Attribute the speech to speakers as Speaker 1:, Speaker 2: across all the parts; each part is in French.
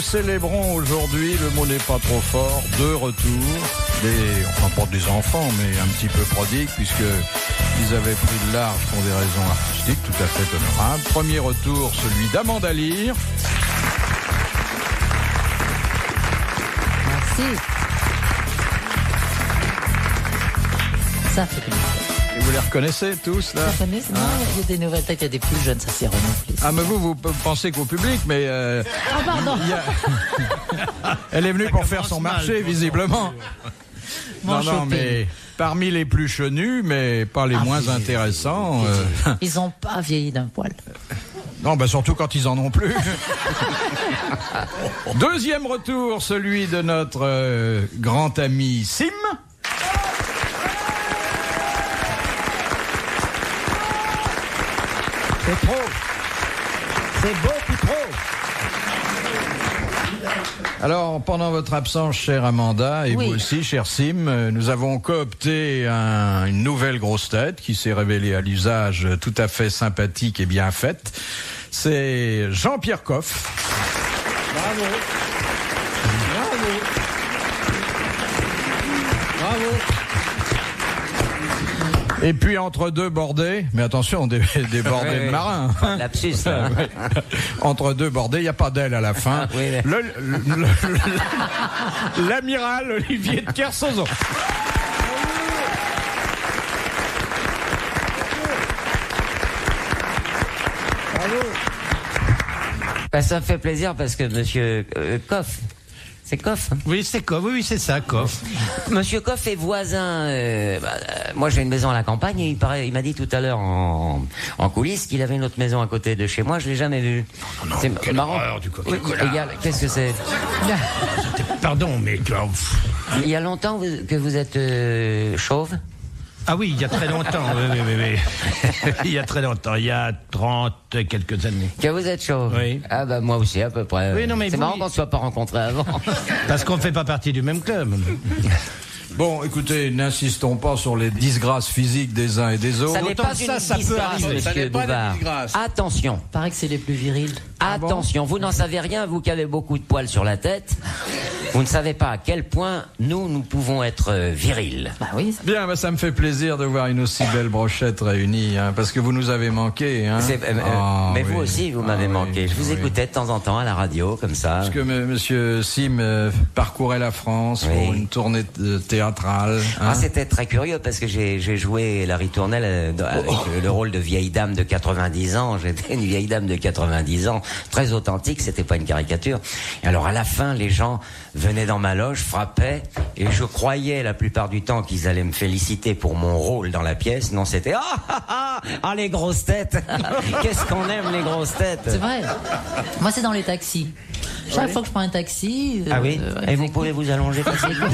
Speaker 1: nous célébrons aujourd'hui, le mot n'est pas trop fort, deux retours, pas des enfants, mais un petit peu prodigues, puisqu'ils avaient pris le large pour des raisons artistiques tout à fait honorables. Premier retour, celui d'Amanda Lear.
Speaker 2: Merci. Ça fait plaisir.
Speaker 1: Et vous les reconnaissez tous, là?
Speaker 2: Ça connaît, il y a des nouvelles têtes, il y a des plus jeunes, ça s'est renouvelé.
Speaker 1: Ah, mais vous pensez qu'au public, mais...
Speaker 2: Ah, pardon.
Speaker 1: Elle est venue pour faire son marché, visiblement. Non, mais parmi les plus chenus, mais pas les moins intéressants.
Speaker 2: Ils n'ont pas vieilli d'un poil.
Speaker 1: Non, surtout quand ils en ont plus. Deuxième retour, celui de notre grand ami Sim. C'est trop. C'est beaucoup trop. Alors, pendant votre absence, chère Amanda, et vous aussi, cher Sim, nous avons coopté une nouvelle grosse tête qui s'est révélée à l'usage tout à fait sympathique et bien faite. C'est Jean-Pierre Coff.
Speaker 3: Bravo. Bravo. Bravo.
Speaker 1: Et puis entre deux bordées, mais attention, des bordées de marins.
Speaker 4: Pas de lapsus, là.
Speaker 1: Entre deux bordées, il n'y a pas d'aile à la fin. L'amiral Olivier de Kersauzon.
Speaker 4: Ça me fait plaisir parce que Monsieur Coff, c'est Coff.
Speaker 3: Oui, c'est Coff. Oui, c'est ça, Coff.
Speaker 4: Monsieur Coff est voisin. Moi, j'ai une maison à la campagne et il m'a dit tout à l'heure en coulisses qu'il avait une autre maison à côté de chez moi. Je l'ai jamais vue.
Speaker 3: Non,
Speaker 4: c'est marrant.
Speaker 3: Du coup,
Speaker 4: Qu'est-ce que c'est?
Speaker 3: Pardon, mais
Speaker 4: il y a longtemps que vous êtes chauve?
Speaker 3: Ah oui, il y a très longtemps. Oui. Il y a très longtemps. Il y a 30 quelques années.
Speaker 4: Que vous êtes chauve?
Speaker 3: Oui.
Speaker 4: Ah moi aussi à peu près.
Speaker 3: Oui, non, mais
Speaker 4: c'est marrant qu'on ne soit pas rencontrés avant.
Speaker 3: Parce qu'on ne fait pas partie du même club.
Speaker 1: Bon, écoutez, n'insistons pas sur les disgrâces physiques des uns et des autres.
Speaker 4: Ça n'est pas une disgrâce, monsieur Bouvard. Attention.
Speaker 2: Il paraît que c'est les plus virils.
Speaker 4: Attention, vous n'en savez rien, vous qui avez beaucoup de poils sur la tête. Vous ne savez pas à quel point nous pouvons être virils.
Speaker 2: Bah oui.
Speaker 1: Bien, ça me fait plaisir de voir une aussi belle brochette réunie, parce que vous nous avez manqué.
Speaker 4: Mais vous aussi, vous m'avez manqué. Je vous écoutais de temps en temps à la radio, comme ça.
Speaker 1: Parce que monsieur Sim parcourait la France pour une tournée théâtrale.
Speaker 4: C'était très curieux, parce que j'ai joué la ritournelle avec le rôle de vieille dame de 90 ans. J'étais une vieille dame de 90 ans, très authentique, c'était pas une caricature. Et alors, à la fin, les gens venaient dans ma loge, frappaient, et je croyais la plupart du temps qu'ils allaient me féliciter pour mon rôle dans la pièce. Non, c'était les grosses têtes. Qu'est-ce qu'on aime les grosses têtes.
Speaker 2: C'est vrai. Moi, c'est dans les taxis. Chaque fois que je prends un taxi.
Speaker 4: Et vous pouvez vous allonger facilement.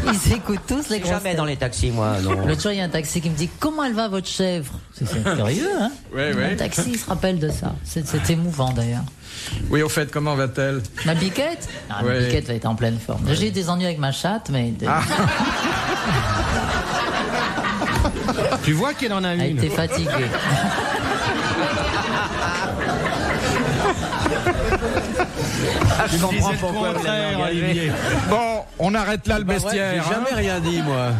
Speaker 2: Ils écoutent tous les grosses
Speaker 4: Jamais
Speaker 2: têtes.
Speaker 4: dans les taxis, moi.
Speaker 2: L'autre jour, il y a un taxi qui me dit: comment elle va votre chèvre? C'est curieux, hein?
Speaker 1: Oui.
Speaker 2: Un taxi, il se rappelle de ça. C'est émouvant d'ailleurs.
Speaker 1: Oui, au fait, comment va-t-elle?
Speaker 2: Ma biquette? Ma biquette va être en pleine forme. J'ai eu des ennuis avec ma chatte, mais.
Speaker 3: Tu vois qu'elle en a une.
Speaker 2: Elle était fatiguée.
Speaker 4: Je comprends pourquoi vous l'avez engagé.
Speaker 1: Bon, on arrête là le bestiaire.
Speaker 5: J'ai jamais rien dit, moi.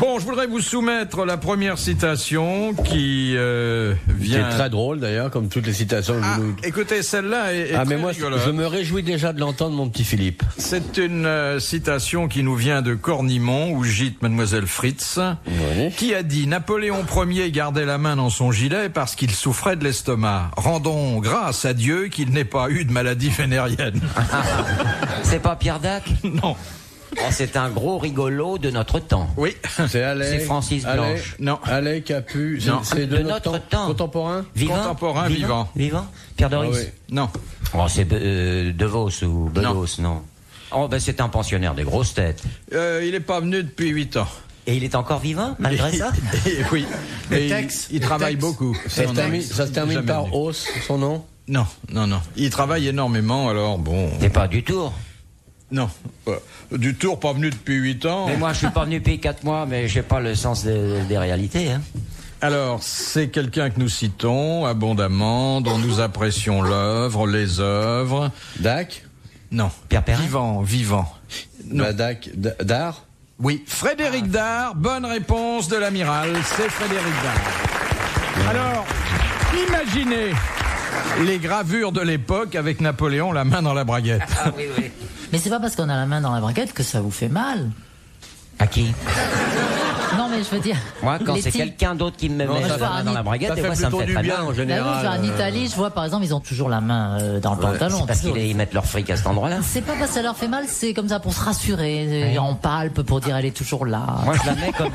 Speaker 1: Bon, je voudrais vous soumettre la première citation qui vient...
Speaker 5: Qui est très drôle, d'ailleurs, comme toutes les citations que vous nous...
Speaker 1: Écoutez, celle-là est
Speaker 5: mais
Speaker 1: très
Speaker 5: moi,
Speaker 1: rigolote.
Speaker 5: je me réjouis déjà de l'entendre, mon petit Philippe.
Speaker 1: C'est une citation qui nous vient de Cornimont, où gîte Mademoiselle Fritz, qui a dit: Napoléon Ier gardait la main dans son gilet parce qu'il souffrait de l'estomac. Rendons grâce à Dieu qu'il n'ait pas eu de maladie vénérienne.
Speaker 4: C'est pas Pierre Dac?
Speaker 1: Non.
Speaker 4: C'est un gros rigolo de notre temps.
Speaker 1: Oui.
Speaker 4: C'est Francis Blanche.
Speaker 1: Non.
Speaker 5: Allais Capu. C'est
Speaker 4: de notre temps.
Speaker 5: Contemporain.
Speaker 1: Contemporain, vivant.
Speaker 4: Pierre Doris.
Speaker 1: Non.
Speaker 4: C'est De Vos ou Bedos, non. C'est un pensionnaire des grosses têtes.
Speaker 1: Il est pas venu depuis 8 ans.
Speaker 4: Et il est encore vivant, malgré ça?
Speaker 1: Oui. Il travaille beaucoup.
Speaker 5: Ça se termine par Os, son nom?
Speaker 1: Non. Il travaille énormément, alors bon...
Speaker 4: C'est pas du Tour?
Speaker 1: Non. Du Tour, pas venu depuis 8 ans.
Speaker 4: Mais moi, je suis pas venu depuis 4 mois, mais j'ai pas le sens des réalités, hein.
Speaker 1: Alors, c'est quelqu'un que nous citons abondamment, dont nous apprécions l'œuvre, les œuvres.
Speaker 5: Dac?
Speaker 1: Non.
Speaker 4: Pierre Perret?
Speaker 1: Vivant. Non.
Speaker 5: Bah, Dac, Dard?
Speaker 1: Oui, Frédéric Dard, bonne réponse de l'amiral, c'est Frédéric Dard. Alors, imaginez les gravures de l'époque avec Napoléon la main dans la braguette.
Speaker 4: Ah oui, oui.
Speaker 2: Mais c'est pas parce qu'on a la main dans la braguette que ça vous fait mal.
Speaker 4: À qui?
Speaker 2: Non, mais je veux dire.
Speaker 4: Moi, quand
Speaker 2: les
Speaker 4: c'est
Speaker 2: types-
Speaker 4: quelqu'un d'autre qui me met
Speaker 2: ça
Speaker 4: la main dans la braguette, des fois, ça me fait
Speaker 5: du
Speaker 4: très
Speaker 5: bien
Speaker 4: mal.
Speaker 5: en
Speaker 2: Bah
Speaker 5: général.
Speaker 2: oui, en Italie, je vois par exemple, ils ont toujours la main dans le pantalon.
Speaker 4: C'est parce
Speaker 2: toujours.
Speaker 4: qu'ils mettent leur fric à cet endroit-là.
Speaker 2: C'est pas parce que ça leur fait mal, c'est comme ça pour se rassurer. On palpe pour dire elle est toujours là.
Speaker 4: Moi, je la mets comme...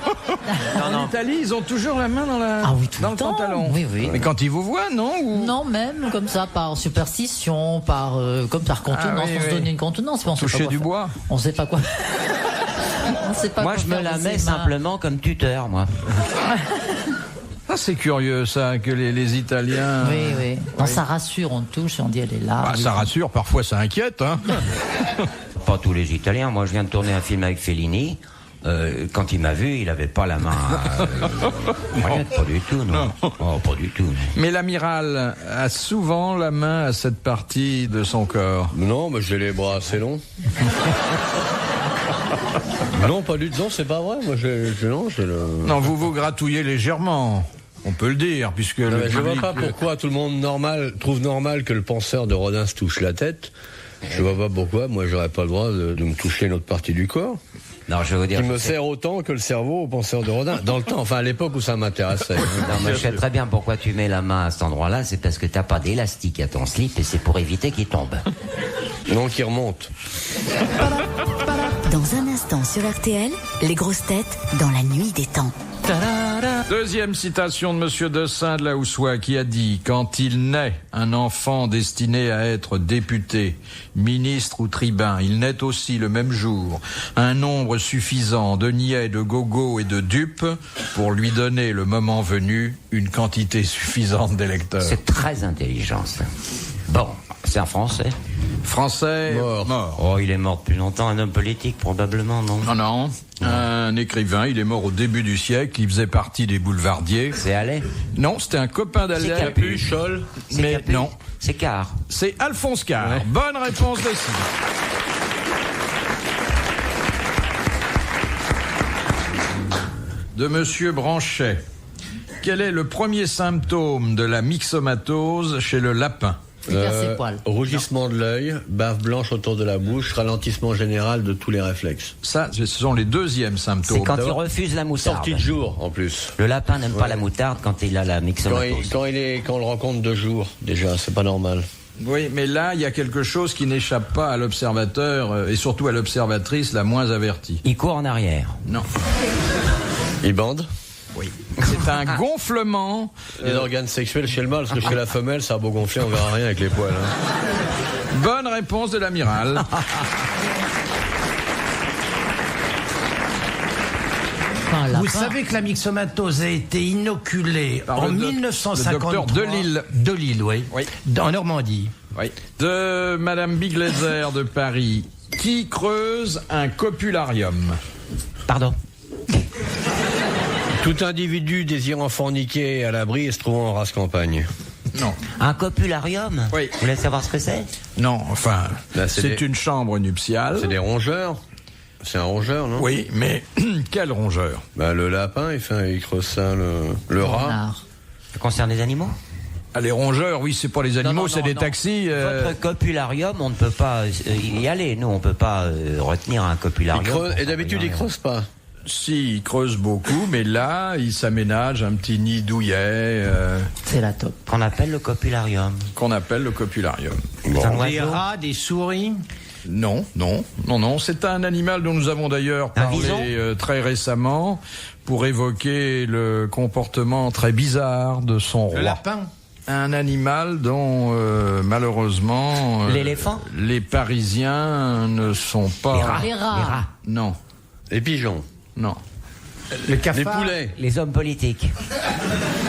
Speaker 1: En Italie, ils ont toujours la main dans,
Speaker 2: Ah oui, tout
Speaker 1: dans
Speaker 2: le
Speaker 1: le
Speaker 2: temps.
Speaker 1: pantalon.
Speaker 2: Oui, oui.
Speaker 1: Mais quand ils vous voient, non ou...
Speaker 2: Non, même comme ça, par superstition, comme par contenance.
Speaker 1: Ah oui,
Speaker 2: on se
Speaker 1: oui.
Speaker 2: donne une contenance, mais on sait
Speaker 1: Toucher
Speaker 2: pas quoi
Speaker 1: du
Speaker 2: faire.
Speaker 1: bois.
Speaker 2: On sait pas quoi. On sait pas
Speaker 4: Moi,
Speaker 2: quoi
Speaker 4: je me
Speaker 2: faire
Speaker 4: la
Speaker 2: de
Speaker 4: mets
Speaker 2: ses mains.
Speaker 4: simplement comme tuteur, moi.
Speaker 1: Ça, c'est curieux, ça, que les Italiens...
Speaker 2: Oui, oui. Non, ça rassure, on touche et on dit elle est là.
Speaker 1: Bah, ça rassure, parfois ça inquiète. Hein.
Speaker 4: Pas tous les Italiens. Moi, je viens de tourner un film avec Fellini. Quand il m'a vu, il avait pas la main. Pas du tout, non. Oh, pas du tout. Non.
Speaker 1: Mais l'amiral a souvent la main à cette partie de son corps.
Speaker 5: Non, mais j'ai les bras assez longs. Non, pas du tout. Non, c'est pas vrai. Moi, j'ai le...
Speaker 1: Non, vous vous gratouillez légèrement. On peut le dire, puisque
Speaker 5: Non,
Speaker 1: le
Speaker 5: mais je vois
Speaker 1: public...
Speaker 5: pas pourquoi tout le monde trouve normal que le penseur de Rodin se touche la tête. Je vois pas pourquoi, moi, j'aurais pas le droit de me toucher une autre partie du corps.
Speaker 4: Non, je vais vous dire.
Speaker 5: Qui me sert autant que le cerveau au penseur de Rodin. Dans le temps, enfin, à l'époque où ça m'intéressait.
Speaker 4: Non, mais je sais très bien pourquoi tu mets la main à cet endroit-là. C'est parce que t'as pas d'élastique à ton slip et c'est pour éviter qu'il tombe.
Speaker 5: Non, qui remonte.
Speaker 6: Dans un instant sur RTL, les grosses têtes dans la nuit des temps.
Speaker 1: Deuxième citation de Monsieur Dessein de la Houssoie qui a dit « Quand il naît un enfant destiné à être député, ministre ou tribun, il naît aussi le même jour un nombre suffisant de niais, de gogos et de dupes pour lui donner le moment venu une quantité suffisante d'électeurs. »
Speaker 4: C'est très intelligent, ça. Bon, c'est un Français.
Speaker 1: Français mort.
Speaker 4: Oh, il est mort depuis longtemps. Un homme politique, probablement, non?
Speaker 1: Non. Un écrivain, il est mort au début du siècle, il faisait partie des boulevardiers.
Speaker 4: C'est Allais?
Speaker 1: Non, c'était un copain d'Allais.
Speaker 4: C'est Capu.
Speaker 1: Mais
Speaker 4: Capu.
Speaker 1: non.
Speaker 4: C'est Carr.
Speaker 1: C'est Alphonse Carr. Ouais. Bonne réponse de Sid. De Monsieur Branchet. Quel est le premier symptôme de la myxomatose chez le lapin?
Speaker 2: Ses poils.
Speaker 5: Rougissement de l'œil, bave blanche autour de la bouche, ralentissement général de tous les réflexes.
Speaker 1: Ça, ce sont les deuxièmes symptômes.
Speaker 4: C'est quand il refuse la moutarde.
Speaker 5: Sortie de jour, en plus.
Speaker 4: Le lapin n'aime pas la moutarde quand il a la myxomatose.
Speaker 5: Quand on le rencontre de jour, déjà, c'est pas normal.
Speaker 1: Oui, mais là, il y a quelque chose qui n'échappe pas à l'observateur, et surtout à l'observatrice la moins avertie.
Speaker 4: Il court en arrière.
Speaker 1: Non.
Speaker 5: Il bande?
Speaker 1: Oui. C'est un gonflement.
Speaker 5: Les organes sexuels chez le mâle, parce que chez la femelle, ça a beau gonfler, on verra rien avec les poils. Hein.
Speaker 1: Bonne réponse de l'amiral.
Speaker 3: Vous savez que la myxomatose a été inoculée en 1952.
Speaker 1: Le docteur Delisle.
Speaker 3: Delisle, oui. En Normandie.
Speaker 1: Oui. De Madame Biglezer de Paris. Qui creuse un copularium?
Speaker 4: Pardon?
Speaker 5: Tout individu désirant forniquer à l'abri et se trouvant en race campagne.
Speaker 1: Non.
Speaker 4: Un copularium?
Speaker 1: Oui.
Speaker 4: Vous voulez savoir ce que c'est?
Speaker 1: Non, enfin,
Speaker 5: Là,
Speaker 1: c'est une chambre nuptiale.
Speaker 5: C'est des rongeurs. C'est un rongeur, non?
Speaker 1: Oui, mais quel rongeur?
Speaker 5: Bah, le lapin, il creuse ça, le rat.
Speaker 4: Ça concerne les animaux?
Speaker 1: Ah, les rongeurs, oui, c'est pas les animaux, c'est des taxis.
Speaker 4: Votre copularium, on ne peut pas y aller. Nous, on peut pas retenir un copularium.
Speaker 5: Et d'habitude, il creuse pas.
Speaker 1: Si, il creuse beaucoup, mais là, il s'aménage un petit nid douillet.
Speaker 2: C'est la top.
Speaker 4: Qu'on appelle le copularium.
Speaker 1: Qu'on appelle le copularium.
Speaker 4: Bon.
Speaker 3: Des rats, des souris?
Speaker 1: Non. C'est un animal dont nous avons d'ailleurs parlé très récemment pour évoquer le comportement très bizarre de son roi.
Speaker 3: Le lapin?
Speaker 1: Un animal dont malheureusement
Speaker 4: l'éléphant?
Speaker 1: Les Parisiens ne sont pas.
Speaker 2: Les rats.
Speaker 1: Non.
Speaker 5: Les pigeons?
Speaker 1: Non.
Speaker 3: Le cafard?
Speaker 5: Les poulets?
Speaker 4: Les hommes politiques.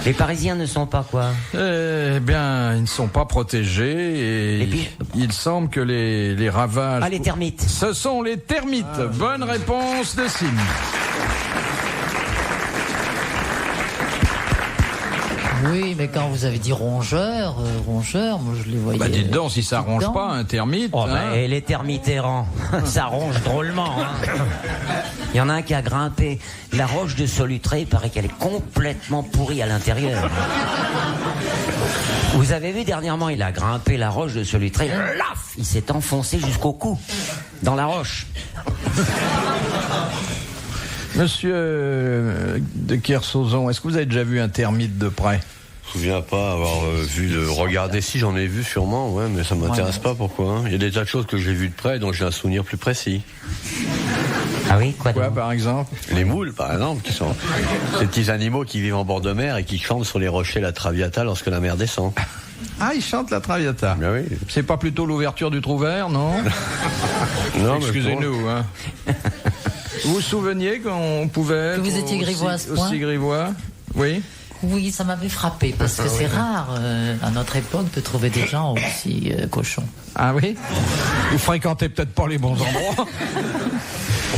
Speaker 4: Les Parisiens ne sont pas quoi?
Speaker 1: Eh bien, ils ne sont pas protégés et il semble que les ravages...
Speaker 4: Ah, les termites.
Speaker 1: Ce sont les termites. Bonne réponse de Signe.
Speaker 2: Oui, mais quand vous avez dit rongeur, moi je les voyais.
Speaker 1: Bah dites donc, si ça ronge pas, un termite.
Speaker 4: Oh,
Speaker 1: hein.
Speaker 4: et les termitérants, ça ronge drôlement. Hein. Il y en a un qui a grimpé la roche de Solutré, il paraît qu'elle est complètement pourrie à l'intérieur. Vous avez vu dernièrement, il a grimpé la roche de Solutré, laf, il s'est enfoncé jusqu'au cou, dans la roche.
Speaker 1: Monsieur de Kersauzon, est-ce que vous avez déjà vu un termite de près?
Speaker 5: Je me souviens pas avoir regarder. Si, j'en ai vu sûrement, ouais, mais ça m'intéresse pas. Pourquoi, hein. Il y a des tas de choses que j'ai vues de près, donc j'ai un souvenir plus précis.
Speaker 4: Ah oui, quoi
Speaker 1: Quoi, par exemple?
Speaker 5: Les moules, par exemple, qui sont ces petits animaux qui vivent en bord de mer et qui chantent sur les rochers la Traviata lorsque la mer descend.
Speaker 1: Ah, ils chantent la Traviata.
Speaker 5: Ben oui.
Speaker 1: C'est pas plutôt l'ouverture du Trouvert, non?
Speaker 5: Non, mais
Speaker 1: excusez-nous, hein. Vous vous souveniez qu'on pouvait...
Speaker 2: Que vous étiez grivois à ce point?
Speaker 1: Aussi grivois? Oui.
Speaker 2: Oui, ça m'avait frappé, parce que c'est rare, à notre époque, de trouver des gens aussi cochons.
Speaker 1: Ah oui? Vous fréquentez peut-être pas les bons endroits.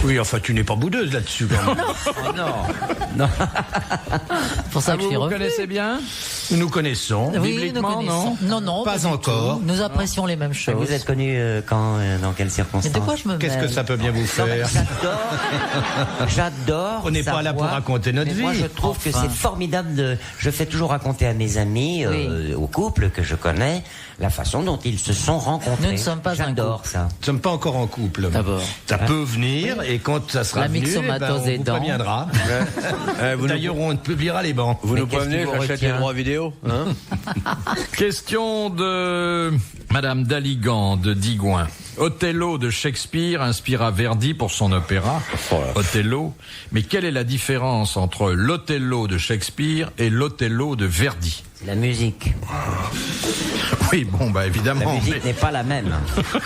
Speaker 3: Oui, enfin, tu n'es pas boudeuse là-dessus, quand même.
Speaker 4: Oh non.
Speaker 2: Pour ça que je suis
Speaker 1: Vous
Speaker 2: revenu.
Speaker 1: connaissez bien?
Speaker 3: Nous nous connaissons.
Speaker 2: Oui, nous
Speaker 1: bibliquement,
Speaker 2: connaissons. Non,
Speaker 3: Pas
Speaker 2: du
Speaker 3: encore.
Speaker 2: tout. Nous apprécions les mêmes choses.
Speaker 4: Vous êtes connu quand, dans quelles
Speaker 2: Mais
Speaker 4: circonstances?
Speaker 2: de quoi je me
Speaker 3: Qu'est-ce que
Speaker 2: mêle?
Speaker 3: ça peut bien vous
Speaker 4: Non, mais
Speaker 3: faire?
Speaker 4: j'adore.
Speaker 3: On n'est pas là pour
Speaker 4: savoir,
Speaker 3: raconter notre
Speaker 4: mais moi,
Speaker 3: vie.
Speaker 4: je trouve que
Speaker 2: Enfin.
Speaker 4: c'est formidable je fais toujours raconter à mes amis,
Speaker 2: Oui.
Speaker 4: au couple que je connais, la façon dont ils se sont rencontrés.
Speaker 2: Nous ne sommes pas un
Speaker 4: J'adore
Speaker 2: couple.
Speaker 4: ça.
Speaker 3: Nous ne sommes pas encore en couple.
Speaker 2: D'abord.
Speaker 3: Ça peut venir, et quand ça sera
Speaker 2: La
Speaker 3: venu,
Speaker 2: myxomatose
Speaker 3: on
Speaker 2: est
Speaker 3: vous
Speaker 2: dans.
Speaker 3: préviendra.
Speaker 5: Vous
Speaker 3: D'ailleurs, on publiera les bancs.
Speaker 5: nous
Speaker 4: qu'est-ce
Speaker 5: prévenez,
Speaker 4: qui vous
Speaker 5: j'achète les
Speaker 4: retient
Speaker 5: droits vidéo, hein.
Speaker 1: Question de Madame Daligan de Digoin. Othello de Shakespeare inspira Verdi pour son opéra Othello. Mais quelle est la différence entre l'Othello de Shakespeare et l'Othello de Verdi?
Speaker 4: C'est la musique.
Speaker 1: Oui, bon, bah
Speaker 4: La
Speaker 1: évidemment.
Speaker 4: musique n'est pas la même.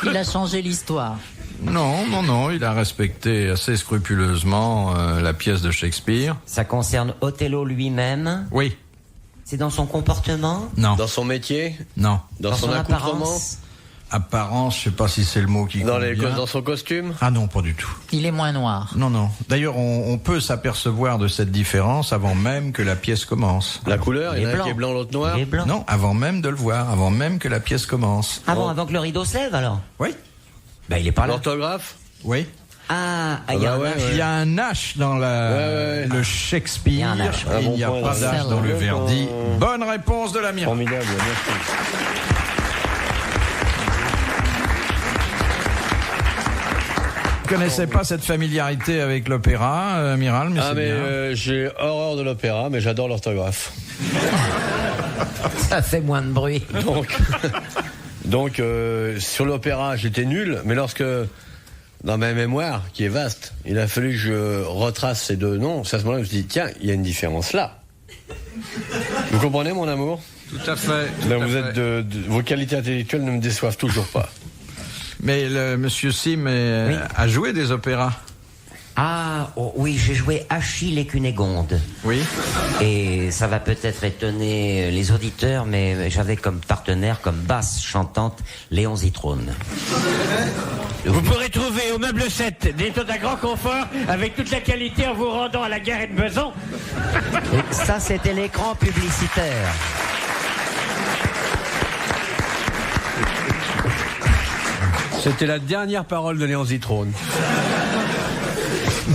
Speaker 2: Il a changé l'histoire.
Speaker 1: Non, il a respecté assez scrupuleusement la pièce de Shakespeare.
Speaker 4: Ça concerne Othello lui-même.
Speaker 1: Oui,
Speaker 4: C'est dans son comportement,
Speaker 1: non,
Speaker 5: Dans son métier,
Speaker 1: non.
Speaker 5: dans son accoutrement,
Speaker 4: apparence.
Speaker 1: Apparence, je sais pas si c'est le mot qui convient.
Speaker 5: dans son costume.
Speaker 1: Ah non, pas du tout.
Speaker 2: Il est moins noir.
Speaker 1: Non. D'ailleurs, on peut s'apercevoir de cette différence avant même que la pièce commence.
Speaker 5: La couleur, il y en a un
Speaker 4: blanc.
Speaker 5: qui est blanc, l'autre noir.
Speaker 4: Il est blanc.
Speaker 1: Non, avant même de le voir, avant même que la pièce commence.
Speaker 4: Ah bon, avant que le rideau se lève alors?
Speaker 1: Oui,
Speaker 4: Ben il est pas là.
Speaker 5: L'orthographe.
Speaker 1: oui.
Speaker 4: Ah, il y a
Speaker 5: bah
Speaker 4: un
Speaker 5: ouais,
Speaker 4: H.
Speaker 1: Il y a un H dans le Shakespeare,
Speaker 4: Il y a un H,
Speaker 1: et il n'y a
Speaker 5: bon
Speaker 1: pas
Speaker 5: point.
Speaker 1: d'H dans le Verdi. Bonne réponse de la Mira.
Speaker 5: Formidable, merci.
Speaker 1: Vous connaissez pas cette familiarité avec l'opéra, Miral, mais
Speaker 5: Ah
Speaker 1: c'est
Speaker 5: mais
Speaker 1: bien.
Speaker 5: j'ai horreur de l'opéra, mais j'adore l'orthographe.
Speaker 4: Ça fait moins de bruit.
Speaker 5: Donc sur l'opéra, j'étais nul, mais lorsque dans ma mémoire, qui est vaste, il a fallu que je retrace ces deux noms, c'est à ce moment-là que je me suis dit, tiens, il y a une différence là. Vous comprenez mon amour?
Speaker 1: Tout à fait.
Speaker 5: Donc vous êtes vos qualités intellectuelles ne me déçoivent toujours pas.
Speaker 1: Mais Monsieur Sim a joué des opéras.
Speaker 4: Ah, oh, oui, j'ai joué Achille et Cunégonde.
Speaker 1: Oui.
Speaker 4: Et ça va peut-être étonner les auditeurs, mais j'avais comme partenaire, comme basse chantante, Léon Zitrone.
Speaker 7: Vous pourrez trouver au meuble 7 des taux à grand confort avec toute la qualité en vous rendant à la gare de Besançon.
Speaker 4: Et ça, c'était l'écran publicitaire.
Speaker 5: C'était la dernière parole de Léon Zitrone.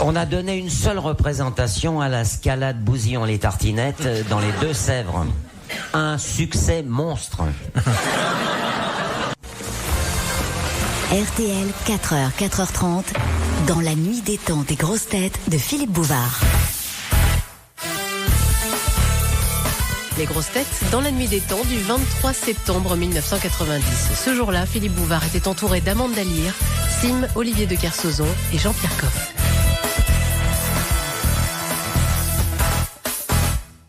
Speaker 4: On a donné une seule représentation à la Scalade Bousillon-les Tartinettes dans les Deux-Sèvres. Un succès monstre.
Speaker 6: RTL, 4h, 4h30, dans la nuit des temps des grosses têtes de Philippe Bouvard.
Speaker 8: Les grosses têtes dans la nuit des temps du 23 septembre 1990. Ce jour-là, Philippe Bouvard était entouré d'Amande Dallier, Sim, Olivier de Kersauzon et Jean-Pierre Coff.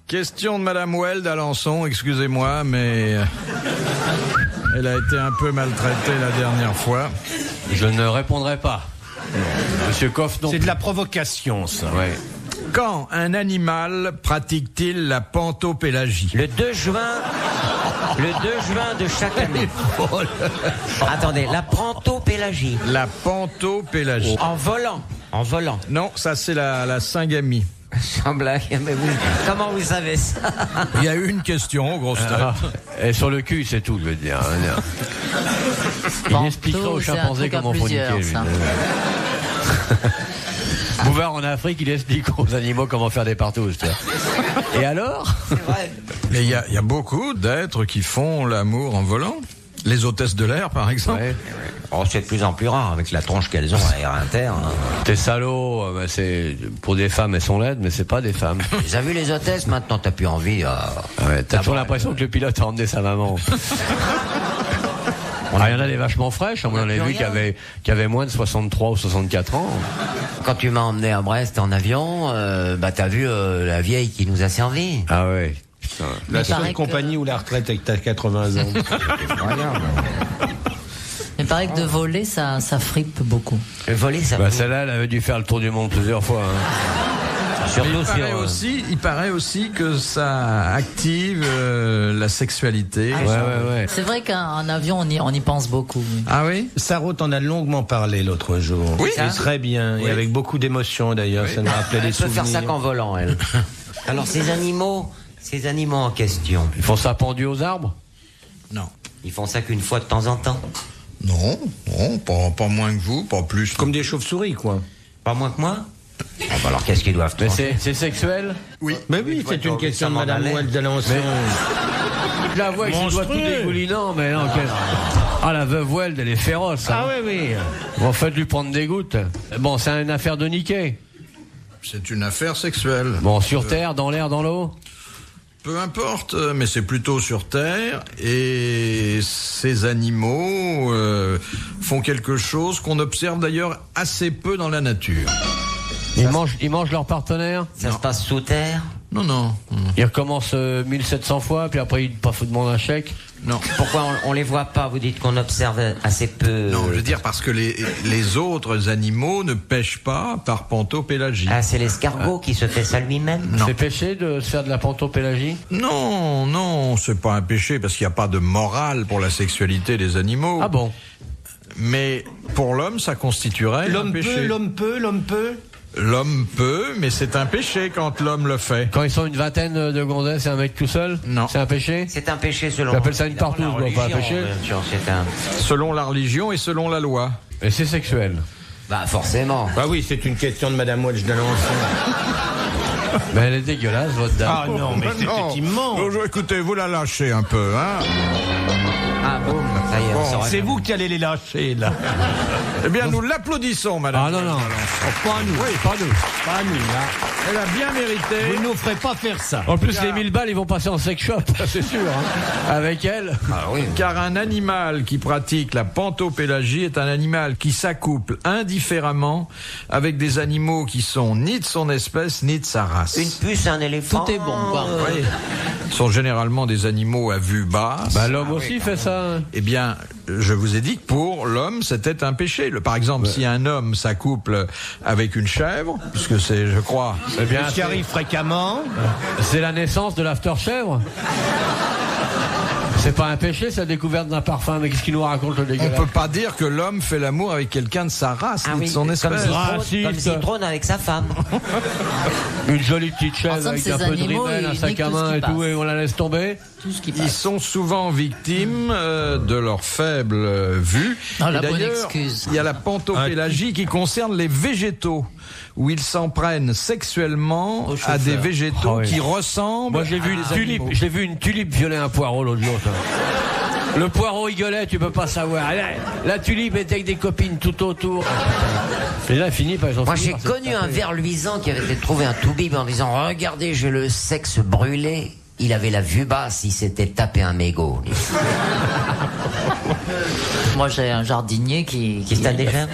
Speaker 1: Question de Madame Well d'Alençon, excusez-moi, mais elle a été un peu maltraitée la dernière fois.
Speaker 5: Je ne répondrai pas. Monsieur Coff, non.
Speaker 3: C'est de la provocation, ça.
Speaker 5: Ouais.
Speaker 1: Quand un animal pratique-t-il la pantopélagie?
Speaker 4: Le 2 juin de chaque année. Attendez, la pantopélagie.
Speaker 1: La pantopélagie.
Speaker 4: En volant.
Speaker 1: Non, ça c'est la syngamie.
Speaker 4: Sans blague, mais oui. Comment vous savez ça?
Speaker 1: Il y a eu une question, grosse tête.
Speaker 5: Et sur le cul, c'est tout, je veux dire. Il expliquera aux chimpanzés comment faut niquer. Bouvard en Afrique, il explique aux animaux comment faire des partous. Et alors?
Speaker 4: C'est vrai.
Speaker 1: Mais il y a beaucoup d'êtres qui font l'amour en volant. Les hôtesses de l'air, par exemple.
Speaker 4: Ouais. Oh, c'est de plus en plus rare avec la tronche qu'elles ont à air interne.
Speaker 5: T'es salaud, c'est pour des femmes, elles sont laides, mais c'est pas des femmes.
Speaker 4: T'as vu les hôtesses, maintenant t'as plus envie.
Speaker 5: Ouais, t'as toujours l'impression que le pilote a emmené sa maman. Il y en a des vachement fraîches, on en a vu qui avaient moins de 63 ou 64 ans.
Speaker 4: Quand tu m'as emmené à Brest en avion, t'as vu la vieille qui nous a servi.
Speaker 5: Ah ouais.
Speaker 3: La seule compagnie où la retraite est à 80 ans.
Speaker 2: Mais il paraît que de voler, ça frippe beaucoup.
Speaker 4: Le voler, ça.
Speaker 5: Celle-là, elle avait dû faire le tour du monde plusieurs fois. Hein.
Speaker 1: Surtout il paraît aussi que ça active la sexualité.
Speaker 5: Ouais.
Speaker 2: C'est vrai qu'en avion, on y pense beaucoup.
Speaker 1: Ah oui?
Speaker 3: Sarraute en a longuement parlé l'autre jour.
Speaker 1: Oui.
Speaker 3: Et très bien, et avec beaucoup d'émotion d'ailleurs. Ça nous rappelait des souvenirs.
Speaker 4: Elle peut faire ça qu'en volant, elle. Alors ces animaux en question.
Speaker 5: Ils font ça pendu aux arbres?
Speaker 1: Non.
Speaker 4: Ils font ça qu'une fois de temps en temps?
Speaker 1: Non, pas moins que vous, pas plus.
Speaker 3: Comme des chauves-souris, quoi.
Speaker 4: Pas moins que moi? Alors qu'est-ce qu'ils doivent
Speaker 5: Mais
Speaker 4: faire?
Speaker 5: c'est sexuel?
Speaker 1: Oui.
Speaker 3: Mais oui, c'est une question de Madame Wells d'Alençon.
Speaker 5: Je la vois avec ses doigts tout dégoulinants, mais non, Ah, la veuve Weld, elle est féroce.
Speaker 3: Ah oui.
Speaker 5: Bon, faites-lui prendre des gouttes. Bon, c'est une affaire de niquer.
Speaker 1: C'est une affaire sexuelle.
Speaker 5: Bon, sur terre, dans l'air, dans l'eau?
Speaker 1: Peu importe, mais c'est plutôt sur terre, et ces animaux font quelque chose qu'on observe d'ailleurs assez peu dans la nature.
Speaker 5: Ils mangent leur partenaire?
Speaker 4: Ça se passe sous terre?
Speaker 1: Non.
Speaker 5: Ils recommencent 1700 fois, puis après ils demandent un chèque?
Speaker 1: Non.
Speaker 4: Pourquoi on les voit pas? Vous dites qu'on observe assez peu.
Speaker 1: Non, je veux dire parce que les autres animaux ne pêchent pas par pantopélagie.
Speaker 4: Ah, c'est l'escargot qui se fait ça lui-même?
Speaker 5: C'est péché de se faire de la pantopélagie?
Speaker 1: Non, c'est pas un péché parce qu'il n'y a pas de morale pour la sexualité des animaux.
Speaker 5: Ah bon?
Speaker 1: Mais pour l'homme, ça constituerait un péché.
Speaker 3: L'homme peut.
Speaker 1: L'homme peut, mais c'est un péché quand l'homme le fait.
Speaker 5: Quand ils sont une vingtaine de gonzesses et un mec tout seul?
Speaker 1: Non.
Speaker 5: C'est un péché?
Speaker 4: C'est un péché selon...
Speaker 5: J'appelle ça une partouze, pas un péché?
Speaker 1: Selon la religion et selon la loi.
Speaker 5: Et c'est sexuel?
Speaker 4: Bah forcément.
Speaker 3: Bah oui, c'est une question de Madame Wells d'Alençon.
Speaker 5: Mais elle est dégueulasse, votre dame.
Speaker 3: Ah non, mais c'est immense.
Speaker 1: Bon, écoutez, vous la lâchez un peu, hein.
Speaker 4: Ah boum, ça y est, on
Speaker 3: C'est vous qui allez les lâcher, là.
Speaker 1: Eh bien, nous l'applaudissons, madame.
Speaker 5: Ah non.
Speaker 3: Pas nous.
Speaker 1: Oui, pas nous.
Speaker 3: Pas nous, là.
Speaker 1: Elle a bien mérité.
Speaker 3: Vous ne nous ferez pas faire ça.
Speaker 5: En plus, les 1000 balles, ils vont passer en sex shop, c'est sûr. Hein. Avec elle.
Speaker 1: Ah oui. Car un animal qui pratique la pantopélagie est un animal qui s'accouple indifféremment avec des animaux qui sont ni de son espèce, ni de sa race.
Speaker 4: Une puce, un éléphant.
Speaker 2: Tout est bon, quoi.
Speaker 1: Oui. Ce sont généralement des animaux à vue basse.
Speaker 5: Bah, l'homme aussi fait ça.
Speaker 1: Eh bien, je vous ai dit que pour l'homme, c'était un péché. Par exemple, si un homme s'accouple avec une chèvre, puisque c'est, je crois...
Speaker 5: Eh bien,
Speaker 3: Ce qui arrive fréquemment.
Speaker 5: c'est la naissance de l'after-chèvre. C'est pas un péché, c'est la découverte d'un parfum, mais qu'est-ce qu'il nous raconte le
Speaker 1: On
Speaker 5: dégueulasse?
Speaker 1: peut pas dire que l'homme fait l'amour avec quelqu'un de sa race,
Speaker 4: Ah
Speaker 1: ni
Speaker 4: oui,
Speaker 1: de son espèce.
Speaker 4: comme Zitrone avec sa femme.
Speaker 5: Une jolie petite chèvre
Speaker 2: Ensemble,
Speaker 5: avec
Speaker 2: ces
Speaker 5: un peu de
Speaker 2: animaux,
Speaker 5: rimel, un
Speaker 2: ils
Speaker 5: sac
Speaker 2: niquent
Speaker 5: à
Speaker 2: tout ce
Speaker 5: main
Speaker 2: qui
Speaker 5: et tout,
Speaker 2: passe.
Speaker 5: et on la laisse tomber.
Speaker 2: Tout ce qui
Speaker 1: Ils
Speaker 2: passe.
Speaker 1: sont souvent victimes de leur faible vue.
Speaker 2: Ah,
Speaker 1: Et
Speaker 2: la bonne
Speaker 1: d'ailleurs,
Speaker 2: excuse.
Speaker 1: il y a la pantopélagie qui concerne les végétaux, où ils s'en prennent sexuellement à des végétaux
Speaker 5: Ah oui.
Speaker 1: qui ressemblent.
Speaker 5: Moi, j'ai vu une tulipe, j'ai vu une tulipe violer un poireau l'autre jour. Ça. Le poireau il gueulait, tu peux pas savoir. La tulipe était avec des copines tout autour. Et là, fini par
Speaker 4: Moi, j'ai connu un ver luisant qui avait été trouvé un toubib en disant « Regardez, j'ai le sexe brûlé ». Il avait la vue basse, il s'était tapé un mégot.
Speaker 2: Moi, j'ai un jardinier qui
Speaker 4: t'a déjà...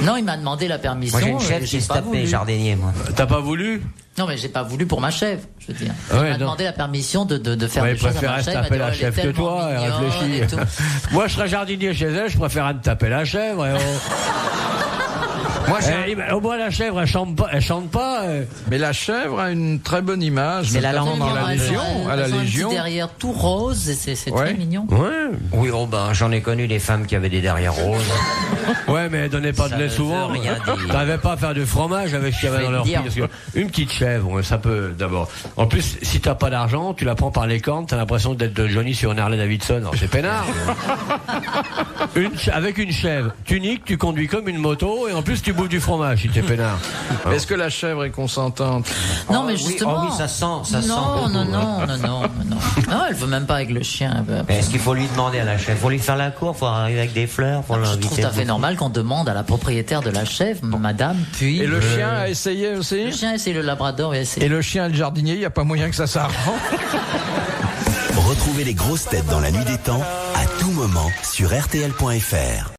Speaker 2: Non, il m'a demandé la permission.
Speaker 4: Moi, j'ai une chèvre
Speaker 2: j'ai
Speaker 4: qui se
Speaker 2: pas
Speaker 4: tapait
Speaker 2: voulu.
Speaker 4: jardinier, moi.
Speaker 5: T'as pas voulu?
Speaker 2: Non, mais j'ai pas voulu pour ma chèvre, je veux dire.
Speaker 5: Ouais,
Speaker 2: il m'a
Speaker 5: non.
Speaker 2: demandé la permission de faire
Speaker 5: Ouais,
Speaker 2: des choses à
Speaker 5: préfère
Speaker 2: ma
Speaker 5: se
Speaker 2: chèvre.
Speaker 5: taper
Speaker 2: Il m'a
Speaker 5: la
Speaker 2: dit,
Speaker 5: chèvre
Speaker 2: elle
Speaker 5: que
Speaker 2: est
Speaker 5: toi, et
Speaker 2: tellement mignonne
Speaker 5: réfléchis.
Speaker 2: et tout.
Speaker 5: Moi, je serais jardinier chez elle, je préférerais me taper la chèvre. Et
Speaker 1: Moi,
Speaker 7: Au moins, la chèvre, elle chante pas.
Speaker 1: Mais la chèvre a une très bonne image.
Speaker 4: C'est la
Speaker 1: notamment
Speaker 4: langue.
Speaker 1: dans la Légion. À la Légion.
Speaker 2: Derrière tout rose, et c'est
Speaker 1: Ouais.
Speaker 2: très mignon.
Speaker 7: Ouais.
Speaker 4: Oui, oh ben, j'en ai connu des femmes qui avaient des derrières roses.
Speaker 7: Ouais, mais elle donnait pas
Speaker 4: Ça
Speaker 7: de lait
Speaker 4: ne
Speaker 7: souvent.
Speaker 4: veut rien dire.
Speaker 7: T'avais pas à faire du fromage avec ce qu'il y avait
Speaker 4: vais
Speaker 7: dans leur
Speaker 4: te dire.
Speaker 7: pied. Parce que une petite chèvre, ça peut d'abord. En plus, si t'as pas d'argent, tu la prends par les cornes, t'as l'impression d'être Johnny sur une Harley Davidson. Alors, c'est peinard. Avec une chèvre, tu niques, tu conduis comme une moto et en plus tu bouffes du fromage si t'es peinard.
Speaker 1: Est-ce que la chèvre est consentante?
Speaker 2: Non, mais
Speaker 4: oui,
Speaker 2: justement.
Speaker 4: oh oui, ça sent
Speaker 2: Non,
Speaker 4: beaucoup.
Speaker 2: non. Non, elle veut même pas avec le chien.
Speaker 4: Mais est-ce qu'il faut lui demander à la chèvre? Faut lui faire la cour, faut arriver avec des fleurs, faut
Speaker 2: Je
Speaker 4: l'inviter.
Speaker 2: trouve tout à fait normal qu'on demande à la propriétaire de la chèvre, madame, puis.
Speaker 1: Et le chien a essayé aussi?
Speaker 2: Le chien, c'est le labrador, et c'est.
Speaker 1: Et le chien et le jardinier, il n'y a pas moyen que ça s'arrange.
Speaker 9: Retrouvez les grosses têtes dans la nuit des temps à tout moment sur RTL.fr.